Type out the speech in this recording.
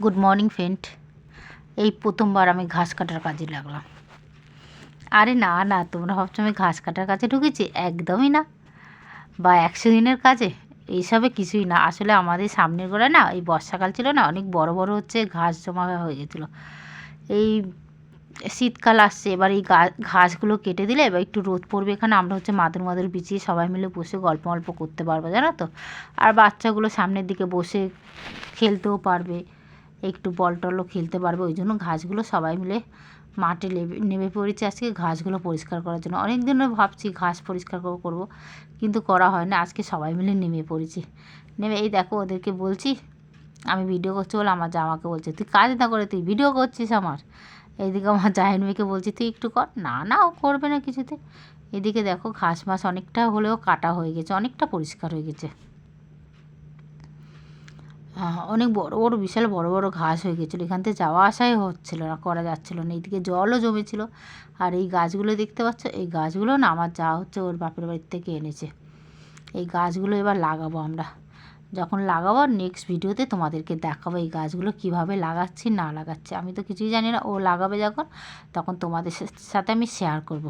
Good morning friend. এই প্রথমবার আমি ঘাস কাটার কাজে লাগলাম। আরে না না, তোমরা ভাবছো আমি ঘাস কাটার কাজে ঢুকেছি? একদমই না। বা 100 দিনের কাজে এইসবে কিছুই না। আসলে আমাদের সামনের গোড়ায় না, এই বর্ষাকাল ছিল না, অনেক বড় বড় হচ্ছে ঘাস জমা হয়ে গেছিলো। এই শীতকাল আসছে, এবার এই ঘাসগুলো কেটে দিলে এবার একটু রোদ পড়বে, এখানে আমরা হচ্ছে মাদুর মাদুর বিছিয়ে সবাই মিলে বসে গল্প গল্প করতে পারবো, জানো তো। আর বাচ্চাগুলো সামনের দিকে বসে খেলতেও পারবে, একটু বল টলও খেলতে পারবে। ওই জন্য ঘাসগুলো সবাই মিলে মাঠে নেমে পড়েছি আজকে ঘাসগুলো পরিষ্কার করার জন্য। অনেক দিনও ভাবছি ঘাস পরিষ্কার করব, কিন্তু করা হয় না। আজকে সবাই মিলে নেমে পড়েছি। নেমে এই দেখো ওদেরকে বলছি আমি ভিডিও করছি বলে আমার জামাকে বলছে তুই কাজ না করে তুই ভিডিও করছিস আমার। এইদিকে আমার জাহিন মেয়েকে বলছি তুই একটু কর, না না ও করবে না কিছুতে। এদিকে দেখো ঘাস মাস অনেকটা হলেও কাটা হয়ে গেছে, অনেকটা পরিষ্কার হয়ে গেছে। অনেক বড় বড় বিশাল বড় বড় ঘাস হয়ে গেছিলো, এখান থেকে যাওয়া আসাই হচ্ছিল না, করা যাচ্ছিলো না। এইদিকে জলও জমেছিল। আর এই গাছগুলো দেখতে পাচ্ছ, এই গাছগুলো না আমার যা হচ্ছে ওর বাপের বাড়ির থেকে এনেছে। এই গাছগুলো এবার লাগাবো আমরা। যখন লাগাবো নেক্সট ভিডিওতে তোমাদেরকে দেখাবো এই গাছগুলো কীভাবে লাগাচ্ছি না লাগাচ্ছি। আমি তো কিছুই জানি না, ও লাগাবে যখন তখন তোমাদের সাথে আমি শেয়ার করব।